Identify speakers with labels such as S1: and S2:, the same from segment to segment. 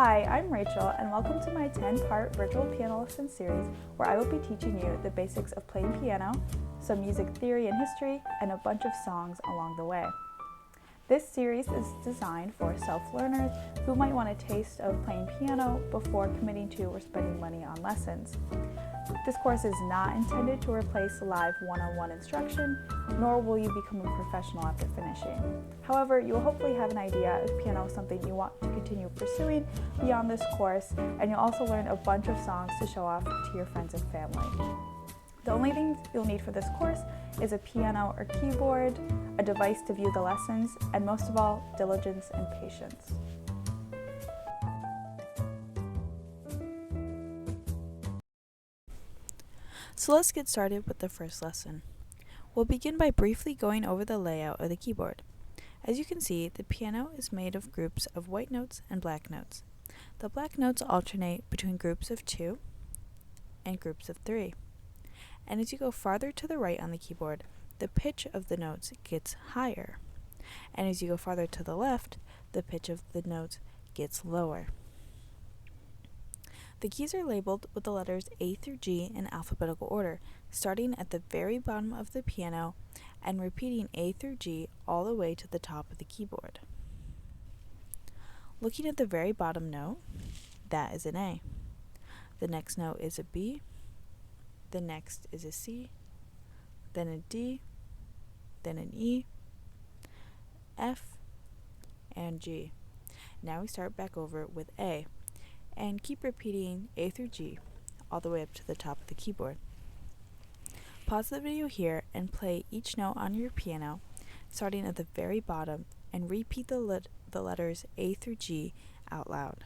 S1: Hi, I'm Rachel, and welcome to my 10-part virtual piano lesson series where I will be teaching you the basics of playing piano, some music theory and history, and a bunch of songs along the way. This series is designed for self-learners who might want a taste of playing piano before committing to or spending money on lessons. This course is not intended to replace live one-on-one instruction, nor will you become a professional after finishing. However, you will hopefully have an idea if piano is something you want to continue pursuing beyond this course, and you'll also learn a bunch of songs to show off to your friends and family. The only things you'll need for this course is a piano or keyboard, a device to view the lessons, and most of all, diligence and patience. So let's get started with the first lesson. We'll begin by briefly going over the layout of the keyboard. As you can see, the piano is made of groups of white notes and black notes. The black notes alternate between groups of 2 and groups of 3. And as you go farther to the right on the keyboard, the pitch of the notes gets higher. And as you go farther to the left, the pitch of the notes gets lower. The keys are labeled with the letters A through G in alphabetical order, starting at the very bottom of the piano and repeating A through G all the way to the top of the keyboard. Looking at the very bottom note, that is an A. The next note is a B, the next is a C, then a D, then an E, F, and G. Now we start back over with A, and keep repeating A through G all the way up to the top of the keyboard. Pause the video here and play each note on your piano, starting at the very bottom, and repeat the letters A through G out loud.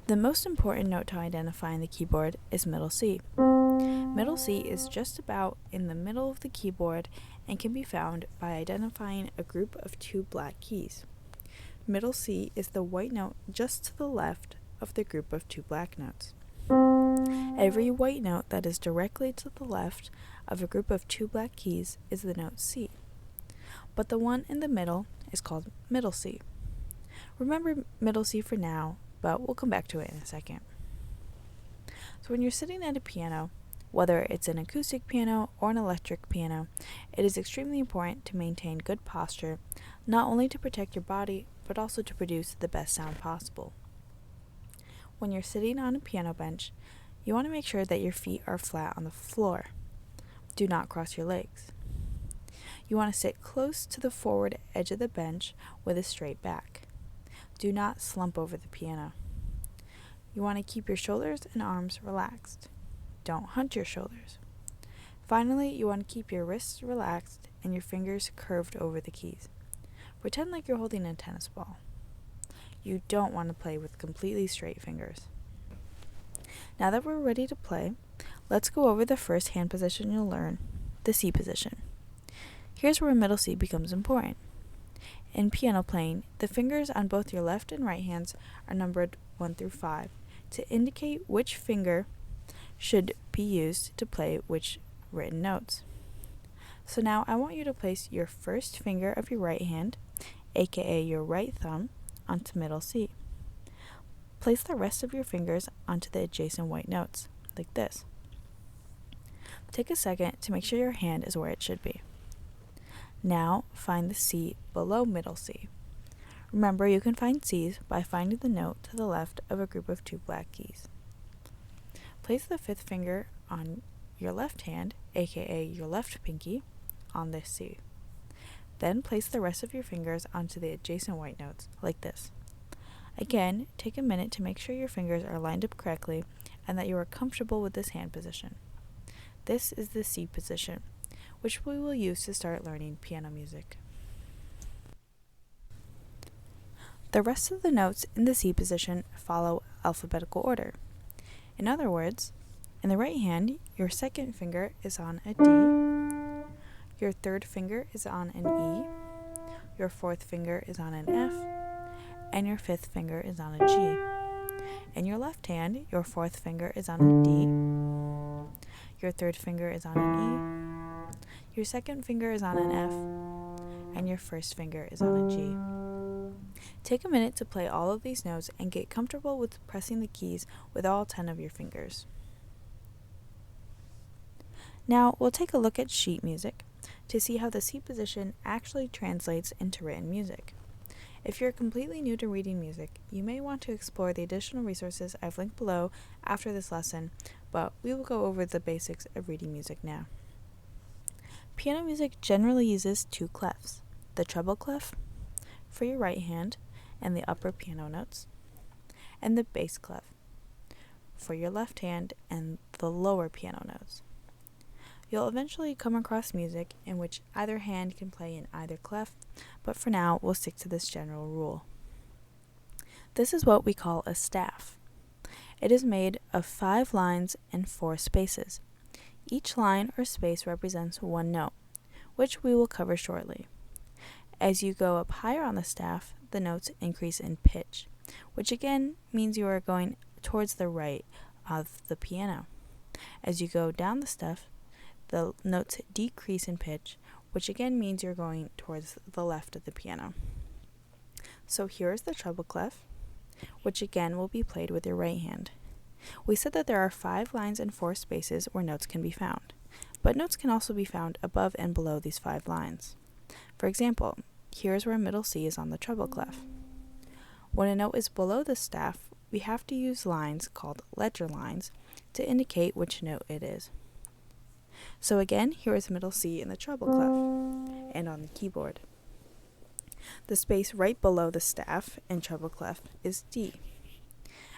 S1: The most important note to identify on the keyboard is middle C. Middle C is just about in the middle of the keyboard and can be found by identifying a group of 2 black keys. Middle C is the white note just to the left of the group of 2 black notes. Every white note that is directly to the left of a group of 2 black keys is the note C, but the one in the middle is called middle C. Remember middle C for now, but we'll come back to it in a second. So when you're sitting at a piano, whether it's an acoustic piano or an electric piano, it is extremely important to maintain good posture, not only to protect your body, but also to produce the best sound possible. When you're sitting on a piano bench, you want to make sure that your feet are flat on the floor. Do not cross your legs. You want to sit close to the forward edge of the bench with a straight back. Do not slump over the piano. You want to keep your shoulders and arms relaxed. Don't hunch your shoulders. Finally, you want to keep your wrists relaxed and your fingers curved over the keys. Pretend like you're holding a tennis ball. You don't want to play with completely straight fingers. Now that we're ready to play, let's go over the first hand position you'll learn, the C position. Here's where middle C becomes important. In piano playing, the fingers on both your left and right hands are numbered 1 through 5 to indicate which finger should be used to play which written notes. So now I want you to place your first finger of your right hand, aka your right thumb, onto middle C. Place the rest of your fingers onto the adjacent white notes, like this. Take a second to make sure your hand is where it should be. Now find the C below middle C. Remember, you can find C's by finding the note to the left of a group of 2 black keys. Place the 5th finger on your left hand, aka your left pinky, on this C. Then place the rest of your fingers onto the adjacent white notes, like this. Again, take a minute to make sure your fingers are lined up correctly and that you are comfortable with this hand position. This is the C position, which we will use to start learning piano music. The rest of the notes in the C position follow alphabetical order. In other words, in the right hand, your second finger is on a D, your third finger is on an E, your fourth finger is on an F, and your fifth finger is on a G. In your left hand, your fourth finger is on a D, your third finger is on an E, your second finger is on an F, and your first finger is on a G. Take a minute to play all of these notes and get comfortable with pressing the keys with all 10 of your fingers. Now we'll take a look at sheet music to see how the C position actually translates into written music. If you're completely new to reading music, you may want to explore the additional resources I've linked below after this lesson, but we will go over the basics of reading music now. Piano music generally uses two clefs, the treble clef for your right hand and the upper piano notes, and the bass clef for your left hand and the lower piano notes. You'll eventually come across music in which either hand can play in either clef, but for now we'll stick to this general rule. This is what we call a staff. It is made of 5 lines and 4 spaces. Each line or space represents one note, which we will cover shortly. As you go up higher on the staff, the notes increase in pitch, which again means you are going towards the right of the piano. As you go down the staff, the notes decrease in pitch, which again means you're going towards the left of the piano. So here is the treble clef, which again will be played with your right hand. We said that there are 5 lines and 4 spaces where notes can be found, but notes can also be found above and below these 5 lines. For example, here's where middle C is on the treble clef. When a note is below the staff, we have to use lines called ledger lines to indicate which note it is. So again, here is middle C in the treble clef and on the keyboard. The space right below the staff and treble clef is D.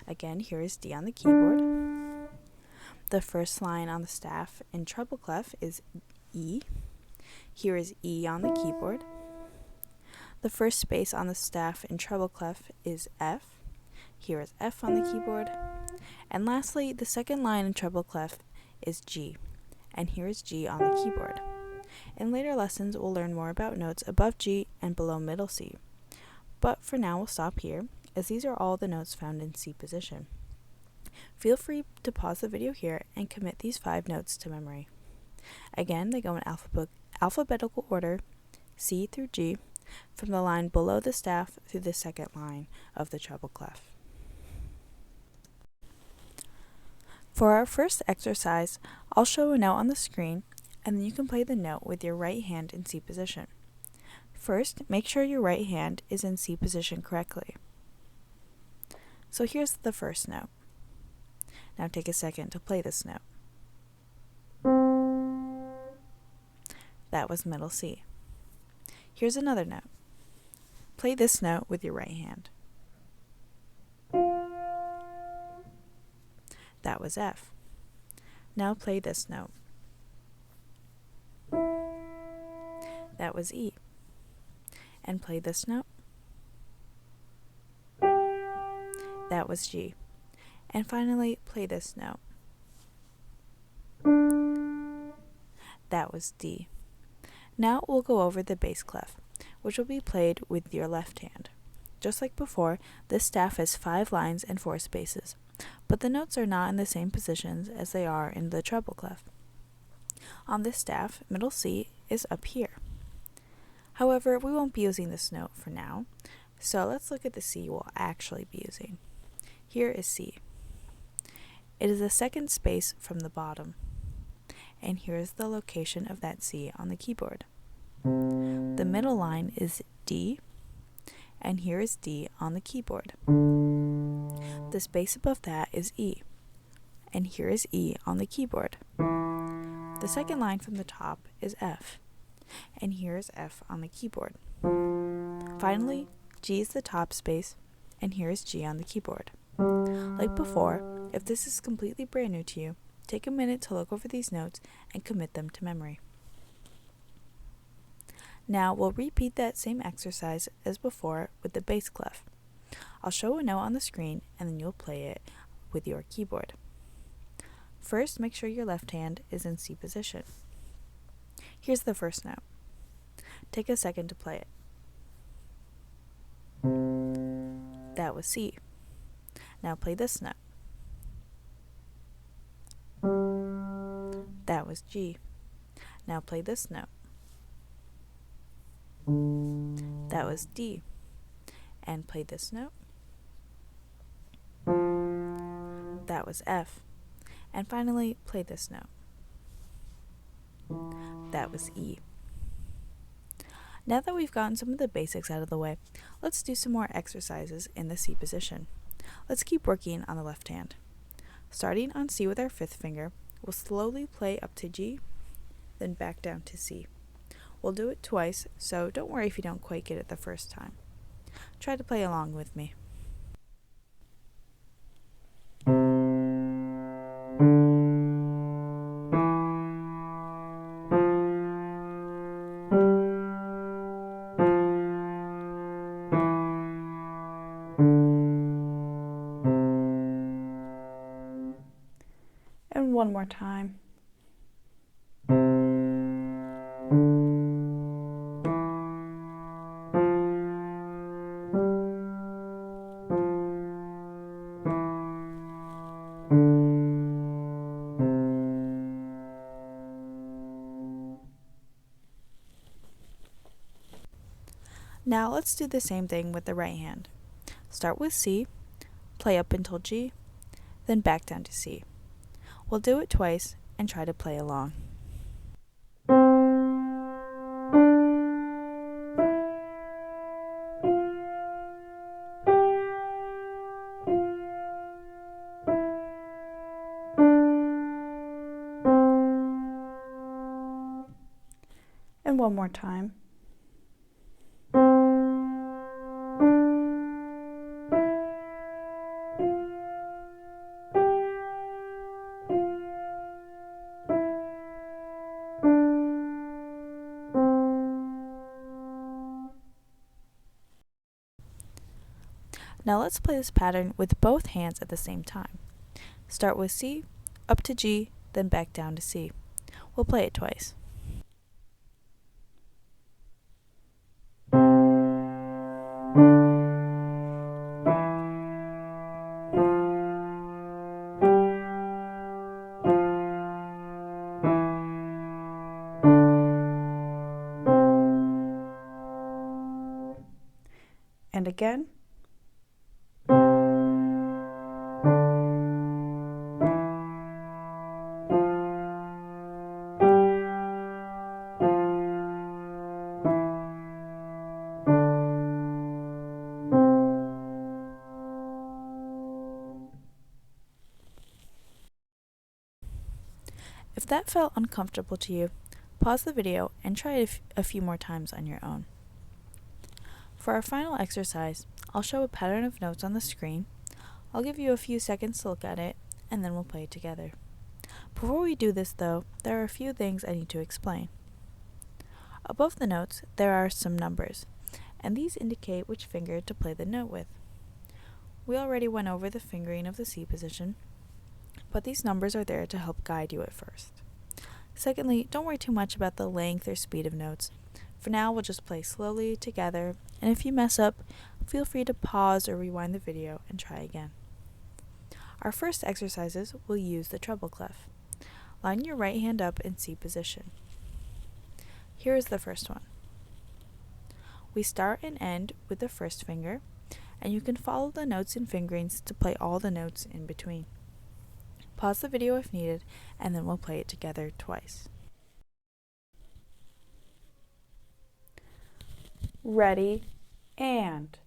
S1: Again, here is D on the keyboard. The first line on the staff and treble clef is E. Here is E on the keyboard. The first space on the staff and treble clef is F. Here is F on the keyboard. And lastly, the second line in treble clef is G. And here is G on the keyboard. In later lessons, we'll learn more about notes above G and below middle C. But for now, we'll stop here, as these are all the notes found in C position. Feel free to pause the video here and commit these 5 notes to memory. Again, they go in alphabetical order, C through G, from the line below the staff through the second line of the treble clef. For our first exercise, I'll show a note on the screen, and then you can play the note with your right hand in C position. First, make sure your right hand is in C position correctly. So here's the first note. Now take a second to play this note. That was middle C. Here's another note. Play this note with your right hand. That was F. Now play this note. That was E. And play this note. That was G. And finally, play this note. That was D. Now we'll go over the bass clef, which will be played with your left hand. Just like before, this staff has 5 lines and 4 spaces, but the notes are not in the same positions as they are in the treble clef. On this staff, middle C is up here. However, we won't be using this note for now, so let's look at the C we'll actually be using. Here is C. It is the second space from the bottom, and here is the location of that C on the keyboard. The middle line is D, and here is D on the keyboard. The space above that is E, and here is E on the keyboard. The second line from the top is F, and here is F on the keyboard. Finally, G is the top space, and here is G on the keyboard. Like before, if this is completely brand new to you, take a minute to look over these notes and commit them to memory. Now we'll repeat that same exercise as before with the bass clef. I'll show a note on the screen and then you'll play it with your keyboard. First, make sure your left hand is in C position. Here's the first note. Take a second to play it. That was C. Now play this note. That was G. Now play this note. That was D. and play this note. That was F. And finally, play this note. That was E. Now that we've gotten some of the basics out of the way, let's do some more exercises in the C position. Let's keep working on the left hand. Starting on C with our fifth finger, we'll slowly play up to G, then back down to C. We'll do it twice, so don't worry if you don't quite get it the first time. Try to play along with me. And one more time. Now let's do the same thing with the right hand. Start with C, play up until G, then back down to C. We'll do it twice and try to play along. And one more time. Now let's play this pattern with both hands at the same time. Start with C, up to G, then back down to C. We'll play it twice. And again. If that felt uncomfortable to you, pause the video and try it a few more times on your own. For our final exercise, I'll show a pattern of notes on the screen. I'll give you a few seconds to look at it, and then we'll play it together. Before we do this though, there are a few things I need to explain. Above the notes, there are some numbers, and these indicate which finger to play the note with. We already went over the fingering of the C position, but these numbers are there to help guide you at first. Secondly, don't worry too much about the length or speed of notes. For now, we'll just play slowly together, and if you mess up, feel free to pause or rewind the video and try again. Our first exercises will use the treble clef. Line your right hand up in C position. Here is the first one. We start and end with the first finger, and you can follow the notes and fingerings to play all the notes in between. Pause the video if needed, and then we'll play it together twice. Ready, and.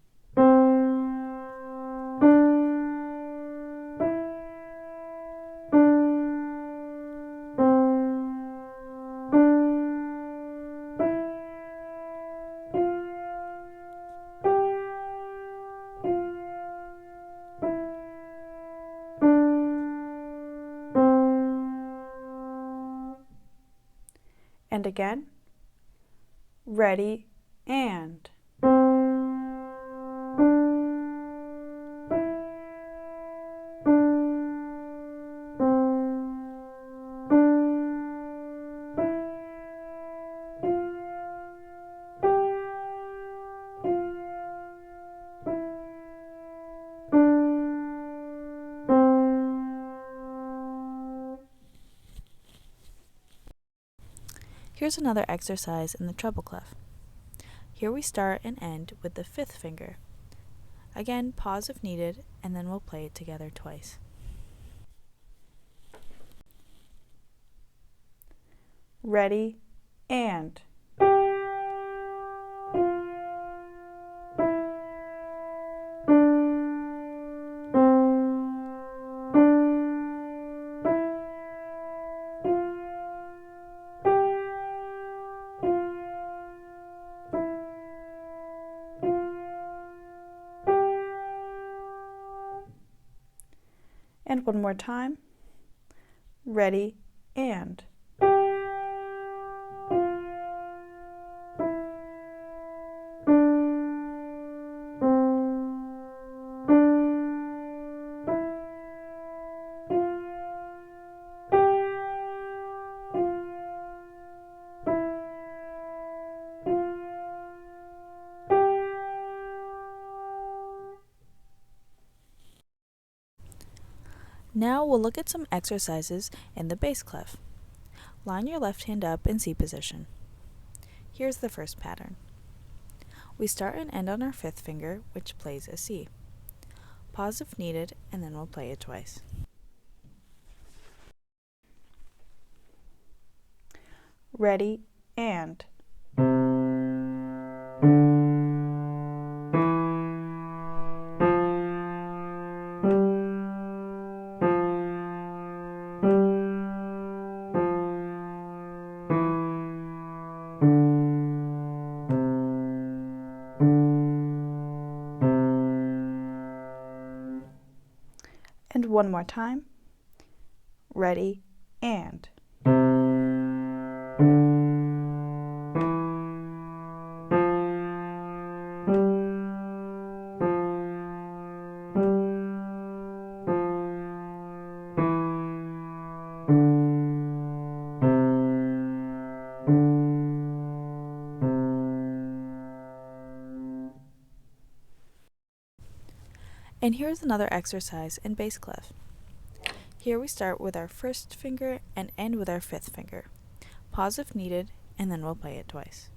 S1: And again. Ready, and. Here's another exercise in the treble clef. Here we start and end with the fifth finger. Again, pause if needed, and then we'll play it together twice. Ready, and. And one more time. Ready, and. Now we'll look at some exercises in the bass clef. Line your left hand up in C position. Here's the first pattern. We start and end on our fifth finger, which plays a C. Pause if needed, and then we'll play it twice. Ready, and. And one more time. Ready, and. And here's another exercise in bass clef. Here we start with our first finger and end with our fifth finger. Pause if needed, and then we'll play it twice.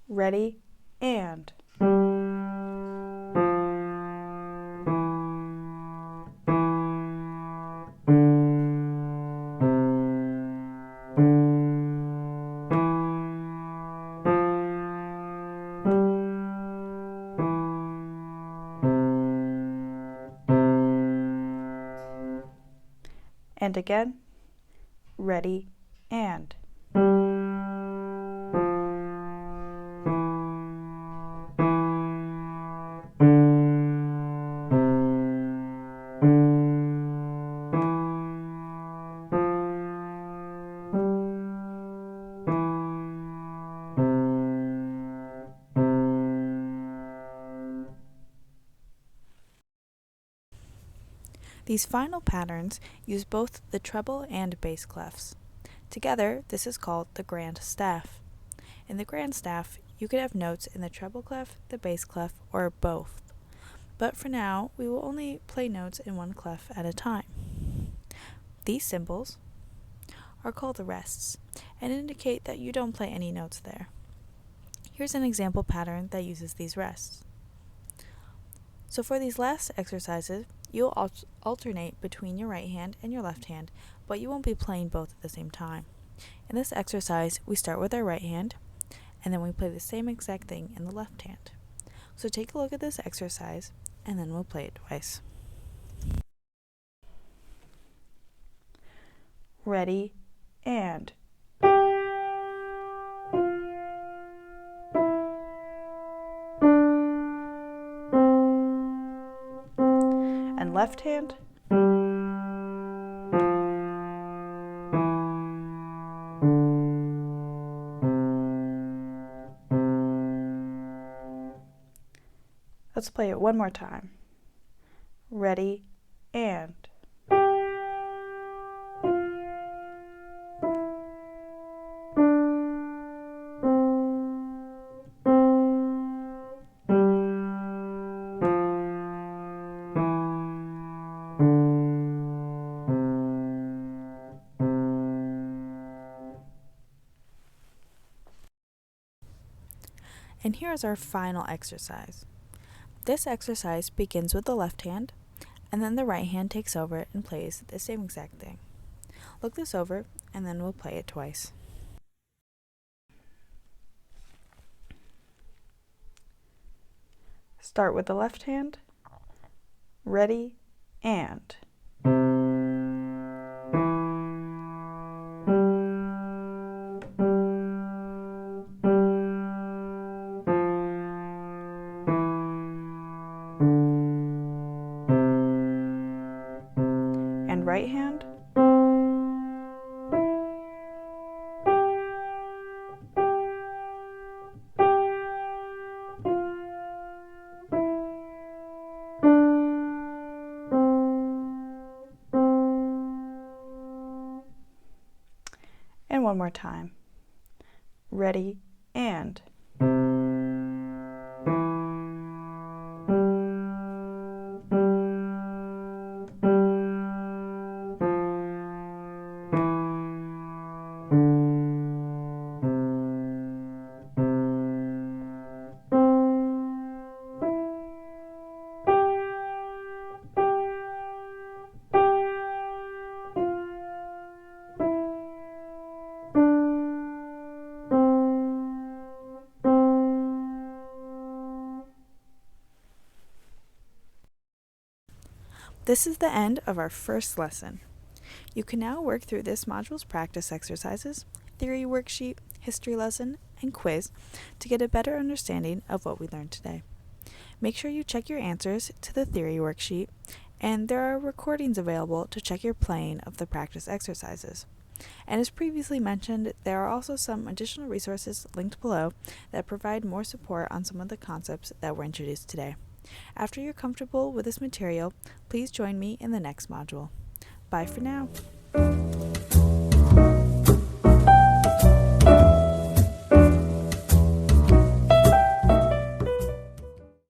S1: Ready, and. And again, ready, and. These final patterns use both the treble and bass clefs. Together, this is called the grand staff. In the grand staff, you could have notes in the treble clef, the bass clef, or both. But for now, we will only play notes in one clef at a time. These symbols are called the rests and indicate that you don't play any notes there. Here's an example pattern that uses these rests. So for these last exercises, you'll alternate between your right hand and your left hand, but you won't be playing both at the same time. In this exercise, we start with our right hand, and then we play the same exact thing in the left hand. So take a look at this exercise, and then we'll play it twice. Ready, and. And left hand. Let's play it one more time. Ready, and. And here is our final exercise. This exercise begins with the left hand, and then the right hand takes over and plays the same exact thing. Look this over, and then we'll play it twice. Start with the left hand. Ready, and. And right hand. And one more time. Ready, and. This is the end of our first lesson. You can now work through this module's practice exercises, theory worksheet, history lesson, and quiz to get a better understanding of what we learned today. Make sure you check your answers to the theory worksheet, and there are recordings available to check your playing of the practice exercises. And as previously mentioned, there are also some additional resources linked below that provide more support on some of the concepts that were introduced today. After you're comfortable with this material, please join me in the next module. Bye for now.